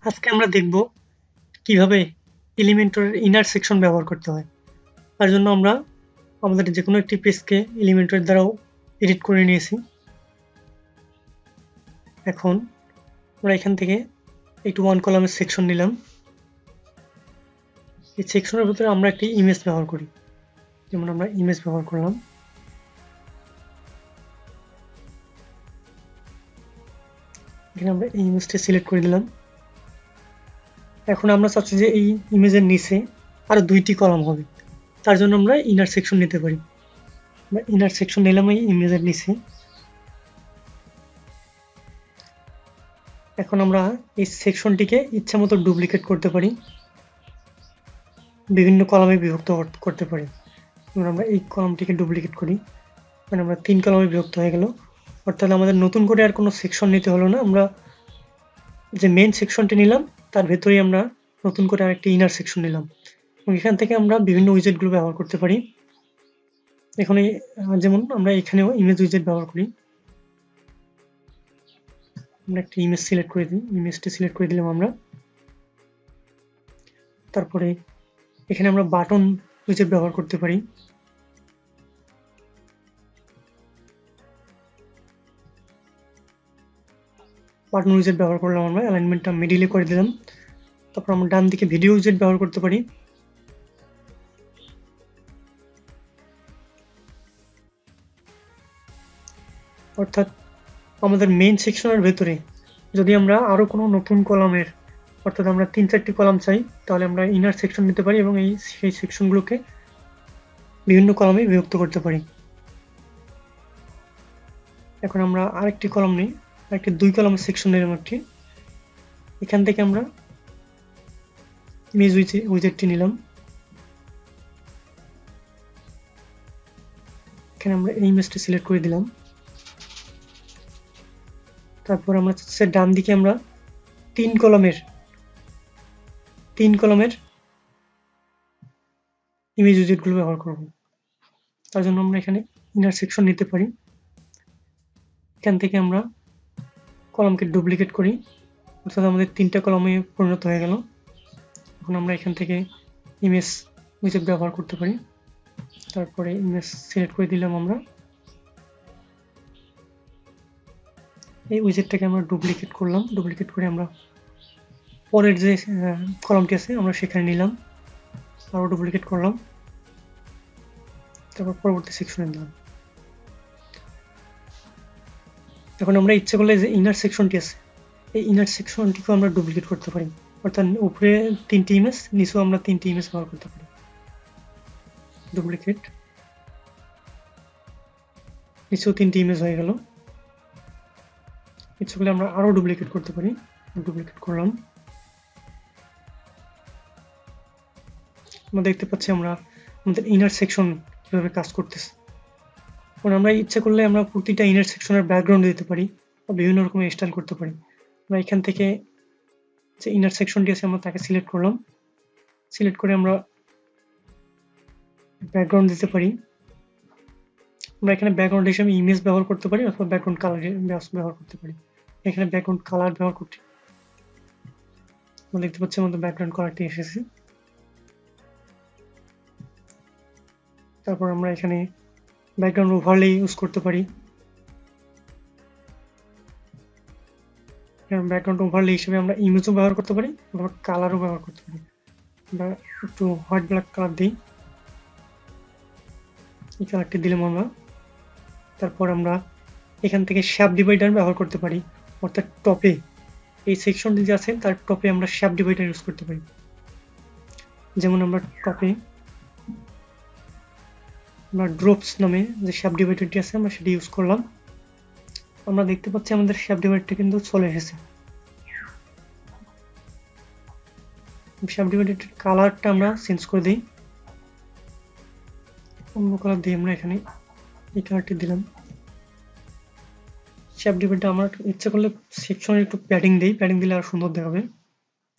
আজকে আমরা দেখব কিভাবে এলিমেন্টরের ইনার সেকশন ব্যবহার করতে হয়। তার জন্য আমরা আমাদের যে কোনো একটি পেজকে এলিমেন্টরের দ্বারাও এডিট করে নিয়েছি। এখন আমরা এখান থেকে একটু ওয়ান কলামের সেকশন নিলাম। এই সেকশনের ভিতরে আমরা একটি ইমেজ ব্যবহার করি, যেমন আমরা ইমেজ ব্যবহার করলাম। এখানে আমরা এই ইমেজটি সিলেক্ট করে দিলাম। এখন আমরা চাচ্ছি যে এই ইমেজের নিচে আরো দুইটি কলাম হবে, তার জন্য আমরা ইনার সেকশন নিতে পারি। আমরা ইনার সেকশন নিলাম এই ইমেজের নিচে। এখন আমরা এই সেকশনটিকে ইচ্ছা মতো ডুপ্লিকেট করতে পারি, বিভিন্ন কলামে বিভক্ত করতে পারি। যেমন আমরা এই কলামটিকে ডুপ্লিকেট করি, মানে আমরা 3 কলামে বিভক্ত হয়ে গেল। অর্থাৎ আমাদের নতুন করে আর কোনো সেকশন নিতে হলো না, আমরা যে মেইন সেকশনটি নিলাম তার ভেতরেই আমরা নতুন করে আরেকটি ইনার সেকশন নিলাম। এবং এখান থেকে আমরা বিভিন্ন উইজেটগুলো ব্যবহার করতে পারি। এখানে যেমন আমরা এখানেও ইমেজ উইজেট ব্যবহার করি। আমরা একটা ইমেজ সিলেক্ট করে দিই, ইমেজটি সিলেক্ট করে দিলাম আমরা। তারপরে এখানে আমরা বাটন উইজেট ব্যবহার করতে পারি। বাটন উইজেট ব্যবহার করলাম, আমরা অ্যালাইনমেন্টটা মিডিলে করে দিলাম। তারপর আমরা ডান দিকে ভিডিও উইজেট ব্যবহার করতে পারি। অর্থাৎ আমাদের মেইন সেকশনের ভেতরে যদি আমরা আরো কোনো নতুন কলামের, অর্থাৎ আমরা 3-4টি কলাম চাই, তাহলে আমরা ইনার সেকশন নিতে পারি এবং সেই সেকশনগুলোকে বিভিন্ন কলামে বিভক্ত করতে পারি। এখন আমরা আরেকটি কলাম নিই, আরেকটি 2 কলামের সেকশন নিলাম একটি। এখান থেকে আমরা ইমেজ উইজেটটি নিলাম। এখানে আমরা এই ইমেজটি সিলেক্ট করে দিলাম। তারপর আমরা ডান দিকে আমরা 3 কলামের ইমেজ উইজেটগুলো ব্যবহার করব। তার জন্য আমরা এখানে ইনার সেকশন নিতে পারি। এখান থেকে আমরা কলামকে ডুপ্লিকেট করি, অর্থাৎ আমাদের 3টা কলামে পরিণত হয়ে গেল। এখন আমরা এখান থেকে ইমেজ উইজেট ব্যবহার করতে পারি। তারপরে ইমেজ সিলেক্ট করে দিলাম আমরা। এই উইজেটটাকে আমরা ডুপ্লিকেট করলাম, ডুপ্লিকেট করে আমরা পরের যে কলামটি আছে আমরা সেখানে নিলাম, আরও ডুপ্লিকেট করলাম, তারপর পরবর্তী সেকশনে দিলাম। এখন আমরা ইচ্ছে করলে যে ইনার সেকশনটি আছে, এই ইনার সেকশনটিকেও আমরা ডুপ্লিকেট করতে পারি। অর্থাৎ উপরে 3টি ইমেজ, নিচেও আমরা 3টি ইমেজ ব্যবহার করতে পারি। ডুপ্লিকেট, নিচেও 3টি ইমেজ হয়ে গেল। ইচ্ছে করলে আমরা আরও ডুপ্লিকেট করতে পারি, ডুপ্লিকেট করলাম। আমরা দেখতে পাচ্ছি আমরা আমাদের ইনার সেকশন কিভাবে কাজ করতেছে। এখন আমরা ইচ্ছে করলে আমরা প্রতিটা ইনার সেকশনের ব্যাকগ্রাউন্ড দিতে পারি বা বিভিন্ন রকমের স্টাইল করতে পারি। আমরা এখান থেকে যে ইনার সেকশনটি আছে আমরা তাকে সিলেক্ট করলাম, সিলেক্ট করে আমরা ব্যাকগ্রাউন্ড দিতে পারি। আমরা এখানে ব্যাকগ্রাউন্ড হিসেবে ইমেজ ব্যবহার করতে পারি অথবা ব্যাকগ্রাউন্ড কালার ব্যবহার করতে পারি। এখানে ব্যাকগ্রাউন্ড কালার ব্যবহার করতে আমরা দেখতে পাচ্ছি আমাদের ব্যাকগ্রাউন্ড কালারটি এসেছে। তারপর আমরা এখানে ব্যাকগ্রাউন্ড ওভারলে ইউজ করতে পারি। ব্যাকগ্রাউন্ড ওভারলে হিসেবে আমরা ইমেজও ব্যবহার করতে পারি অথবা কালারও ব্যবহার করতে পারি। আমরা একটু হোয়াইট ব্ল্যাক কালার দিই, এই কালারটি দিলাম আমরা। তারপর আমরা এখান থেকে শ্যাপ ডিভাইডার ব্যবহার করতে পারি, অর্থাৎ টপে এই সেকশনটি যে আছে তার টপে আমরা শ্যাপ ডিভাইডার ইউজ করতে পারি। যেমন আমরা টপে আমরা ড্রপস নামে যে শ্যাপ ডিভাইডারটি আছে আমরা সেটি ইউজ করলাম। আমরা দেখতে পাচ্ছি আমাদের শ্যাপ ডিভাইডারটা কিন্তু চলে এসেছে। শ্যাপ ডিভাইডারটির কালারটা আমরা চেঞ্জ করে দিই, অন্য কালার দিয়ে আমরা এখানে এই কালারটি দিলাম। শ্যাপ ডিভাইডার আমরা ইচ্ছা করলে সেকশনে একটু প্যাডিং দিই, প্যাডিং দিলে আরো সুন্দর দেখাবে।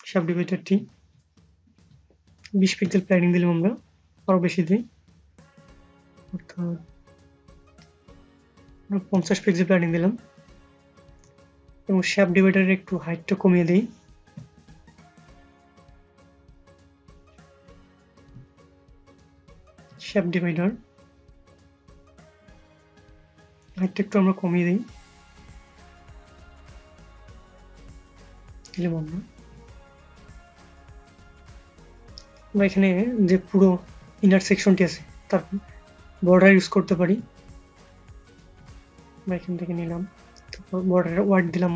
শ্যাপ ডিভাইডারটি 20 পিক্সেল প্যাডিং দিলাম আমরা, আরো বেশি দিই, অর্থাৎ 50 পিক্সেল প্যাডিং দিলাম এবং শ্যাপ ডিভাইডারের একটু হাইটটা কমিয়ে দিই। শেপ ডিভাইডার, হাইটটা একটু আমরা কমিয়ে দিই, আমরা এখানে যে পুরো ইনার সেকশনটি আছে তার বর্ডার ইউজ করতে পারি। আমরা এখান থেকে নিলাম, তারপর বর্ডারের ওয়াইড দিলাম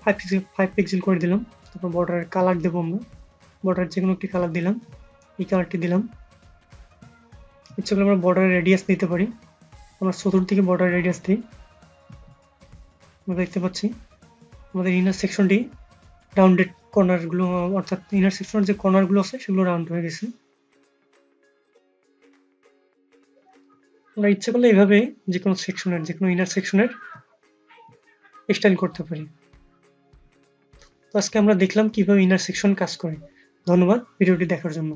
5 পিক্সেল করে দিলাম। তারপর বর্ডারের কালার দেবো আমরা, বর্ডার যে কোনো একটি কালার দিলাম, এই কালারটি দিলাম। ইচ্ছে করলে আমরা বর্ডারের রেডিয়াস দিতে পারি, আমরা চতুর্দিকে বর্ডার রেডিয়াস দিই। আমরা দেখতে পাচ্ছি আমাদের ইনার সেকশনটি রাউন্ডেড কর্নারগুলো, অর্থাৎ ইনার সেকশনের যে কর্নারগুলো আছে সেগুলো রাউন্ড হয়ে গেছে। আমরা ইচ্ছে করলে এইভাবে যে কোনো সেকশনের, যে কোনো ইনার সেকশনের স্টাইল করতে পারি। তো আজকে আমরা দেখলাম কিভাবে ইনার সেকশন কাজ করে। ধন্যবাদ ভিডিওটি দেখার জন্য।